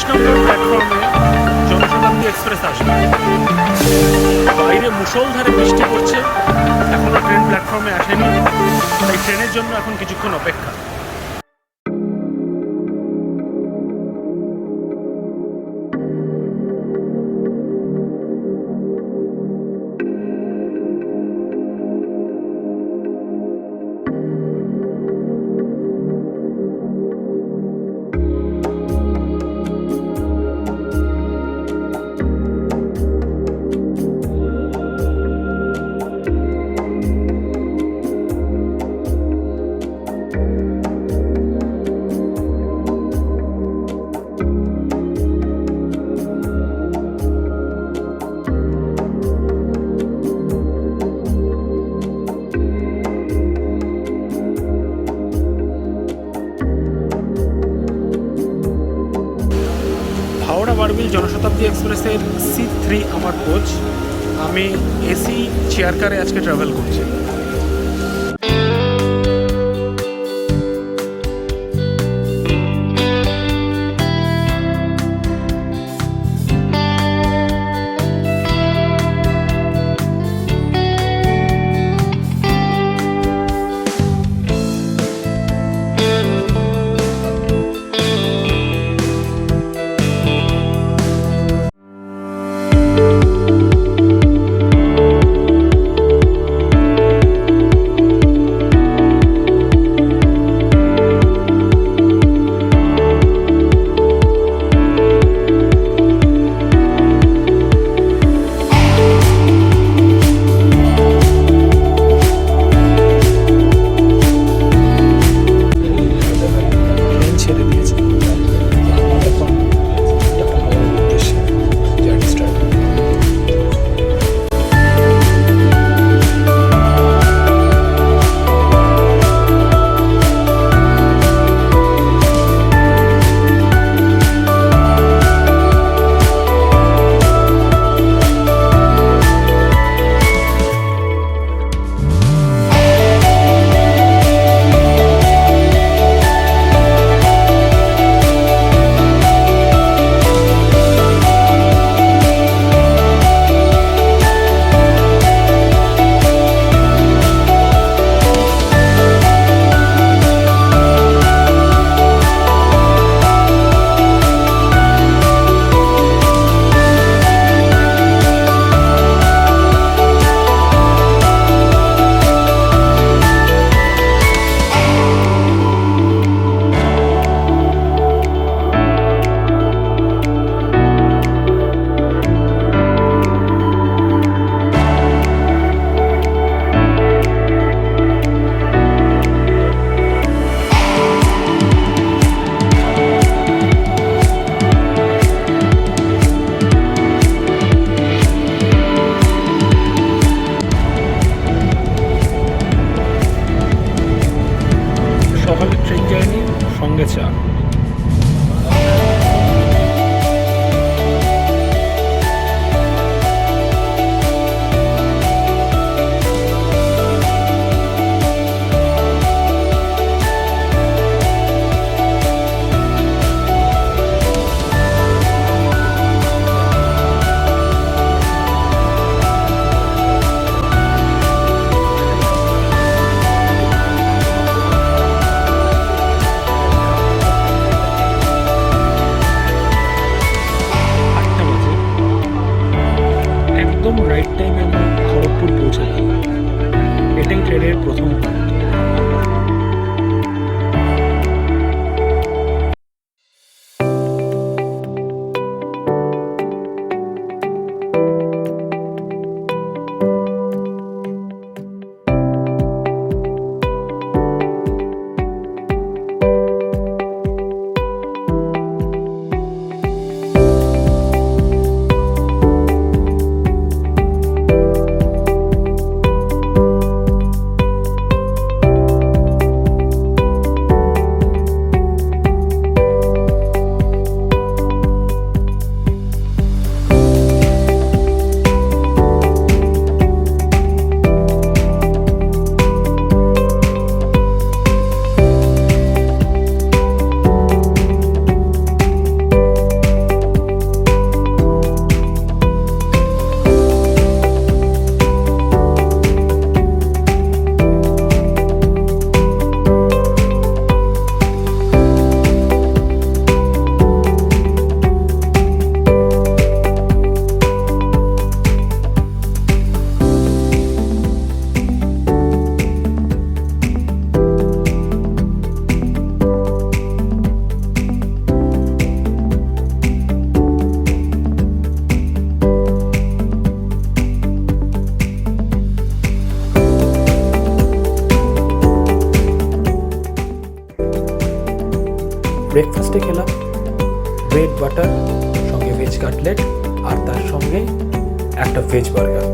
নম্বর প্ল্যাটফর্মে জনশতাব্দী এক্সপ্রেস আসবে। বাইরে মুষলধারে বৃষ্টি পড়ছে, এখনও ট্রেন প্ল্যাটফর্মে আসেনি, তাই ট্রেনের জন্য এখন কিছুক্ষণ অপেক্ষা। হাওড়া বারবিল জনশতাব্দী এক্সপ্রেসের C3 আমার কোচ। আমি এসি চেয়ার কারে আজকে ট্রাভেল করছি। সকালে ট্রেন যায়নি, সঙ্গে চা। ব্রেকফাস্টে খেলাম ব্রেড বাটার সঙ্গে ভেজ কাটলেট আর তার সঙ্গে একটা ভেজ বার্গার।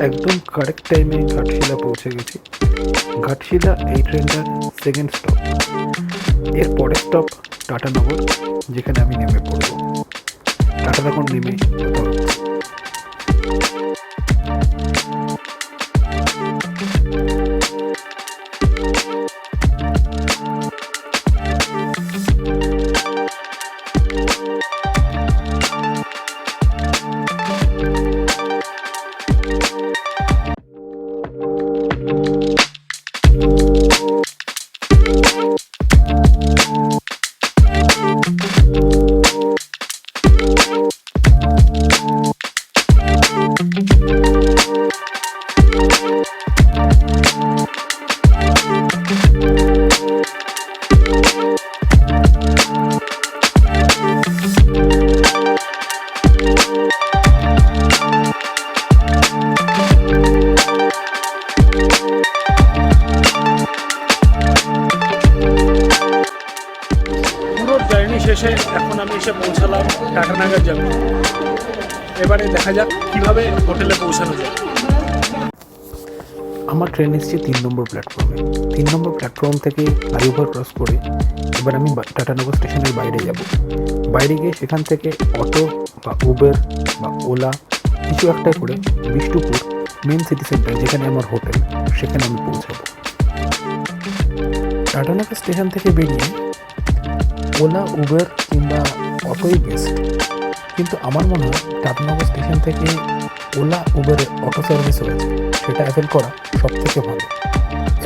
একদম কারেক্ট টাইমে ঘাটশিলা পৌঁছে গেছি। ঘাটশিলা এই ট্রেনটার সেকেন্ড স্টপ। এর পরের স্টপ টাটানগর, যেখানে আমি নেমে পড়ব। টাটানগর নেমে কথা হচ্ছে। শেষে এখন আমি এসে পৌঁছালাম টাটানাগার জংশন। এবারে দেখা যাক কিভাবে হোটেলে পৌঁছানো যায়। আমার ট্রেন এসেছে 3 নম্বর প্ল্যাটফর্মে। 3 নম্বর প্ল্যাটফর্ম থেকে ফ্লাইওভার ক্রস করে এবার আমি টাটানগর স্টেশনের বাইরে যাব। বাইরে গিয়ে সেখান থেকে অটো বা উবের বা ওলা কিছু একটা করে বিষ্টুপুর মেন সিটি সেন্টার, যেখানে আমার হোটেল, সেখানে আমি পৌঁছাবো। টাটানগর স্টেশন থেকে বেরিয়ে ওলা উবের কিংবা অটোই বেস্ট, কিন্তু আমার মনে হয় টাটানগর স্টেশন থেকে ওলা উবেরের অটো সার্ভিস রয়েছে, সেটা অ্যাভেল করা সব থেকে ভালো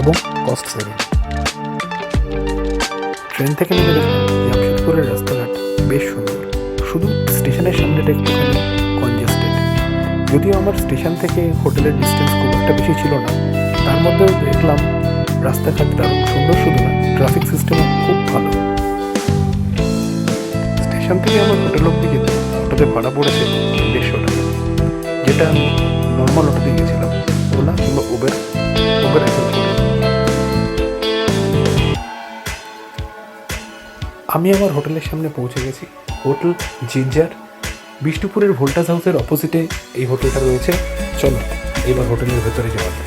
এবং কস্ট সেভিং। ট্রেন থেকে নেমে দেখলাম জামশেদপুরের রাস্তাঘাট বেশ সুন্দর, শুধু স্টেশনের সামনেটা একটুখানি কনজেস্টেড। যদিও আমার স্টেশন থেকে হোটেলের ডিস্টেন্স খুব একটা বেশি ছিল না, তার মধ্যেও দেখলাম রাস্তাঘাট দারুণ সুন্দর, শুধু না ট্রাফিক সিস্টেমও খুব ভালো। স্টেশন থেকে আমার হোটেল অব্দি যেতে অটোতে ভাড়া পড়েছে 150 টাকা, যেটা আমি নর্মাল অটোতে গিয়েছিলাম, ওলা কিংবা উবের আমি আমার হোটেলের সামনে পৌঁছে গেছি। হোটেল জিঞ্জার, বিষ্টুপুরের ভোল্টাস হাউসের অপোজিটে এই হোটেলটা রয়েছে। চলো এবার হোটেলের ভেতরে যাওয়া যাক।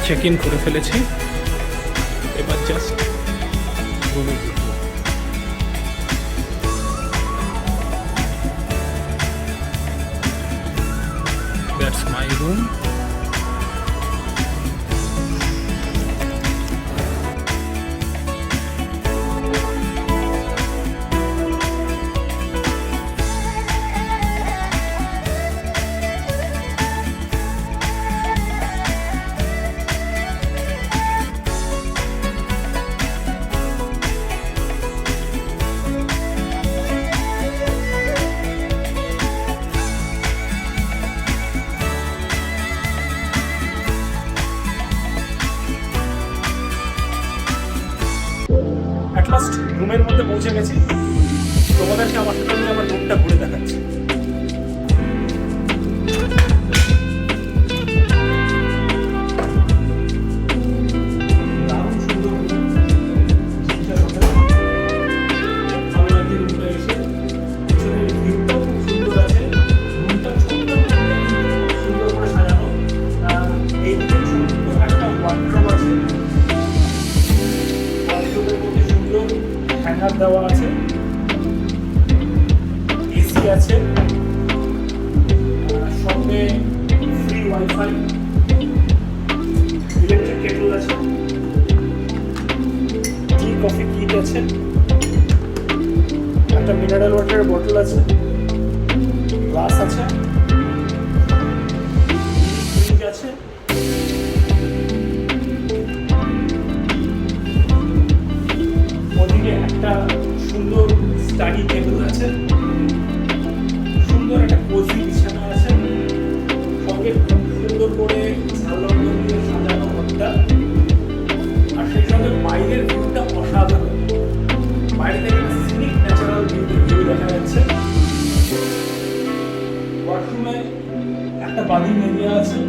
চেক ইন করে ফেলেছি, এবার জাস্ট রুমে ঢুকবো। That's my room. অলমোস্ট রুমের মধ্যে পৌঁছে গেছি। তোমাদেরকে আমার সাথে নিয়ে আমার রুমটা ঘুরে দেখাচ্ছি। দারুণ সুন্দর room, Gingerhotel। ভালো লাগছে রুমটা এসে। পিছনের ভিউটাও খুব সুন্দর আছে। রুমটা ছোট্ট কিন্তু সুন্দর করে সাজানো। এই সুন্দর একটা ওয়ার্ডরোব আছে। ওয়ার্ডরোবের মধ্যে সুন্দর হ্যাঙ্গার দেওয়া আছে, এসি আছে, সঙ্গে ফ্রি ওয়াইফাই, ইলেকট্রিক কেটল আছে, টি কফি কিট আছে, একটা মিনারেল ওয়াটারের বোতল আছে, গ্লাস আছে, ফ্রিজ আছে, ওদিকে একটা সুন্দর স্টাডি টেবিল আছে, সুন্দর একটা কোজি বিছানা আছে, সঙ্গে খুব সুন্দর করে ঝালর দিয়ে সাজানো ঘরটা, আর সেই সঙ্গে বাইরের ভিউটা অসাধারণ। বাইরে থেকে একটা সিনিক ন্যাচারাল ভিউ দেখা যাচ্ছে। ওয়াশরুমে একটা বাথিং এরিয়া আছে,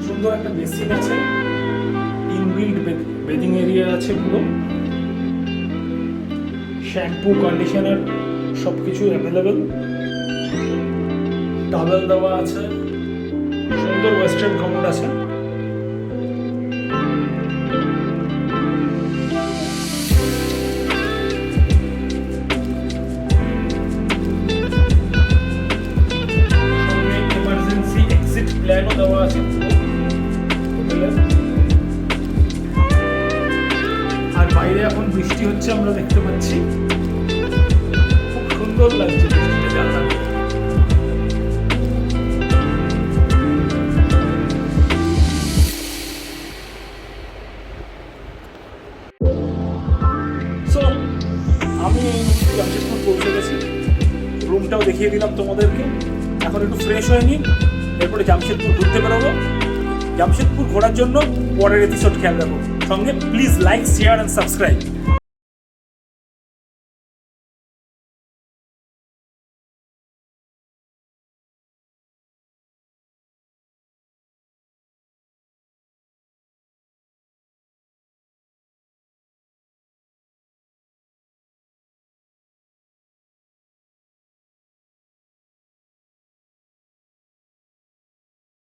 সুন্দর একটা বেসিন আছে, ইনবিল্ট বেদিং এরিয়া আছে পুরো, শ্যাম্পু কন্ডিশনার সব কিছু অ্যাভেলেবেল, টাওয়েল দেওয়া আছে, সুন্দর ওয়েস্টার্ন কমোড আছে। সঙ্গে এমার্জেন্সি এক্সিট প্ল্যানও দেওয়া আছে হোটেলের। আর বাইরে এখন বৃষ্টি হচ্ছে, আমরা দেখতে পাচ্ছি, খুব সুন্দর লাগছে বৃষ্টিটা জানলা দিয়ে। সো আমি এই মুহূর্তে জামশেদপুর পৌঁছে গেছি, রুমটাও দেখিয়ে দিলাম তোমাদেরকে। এখন একটু ফ্রেশ হয়ে নিই, এরপরে জামশেদপুর ঘুরতে বেরোবো। জামশেদপুর ঘোরার জন্য পরের এপিসোড খেয়াল রাখো। সঙ্গে please like, share and subscribe.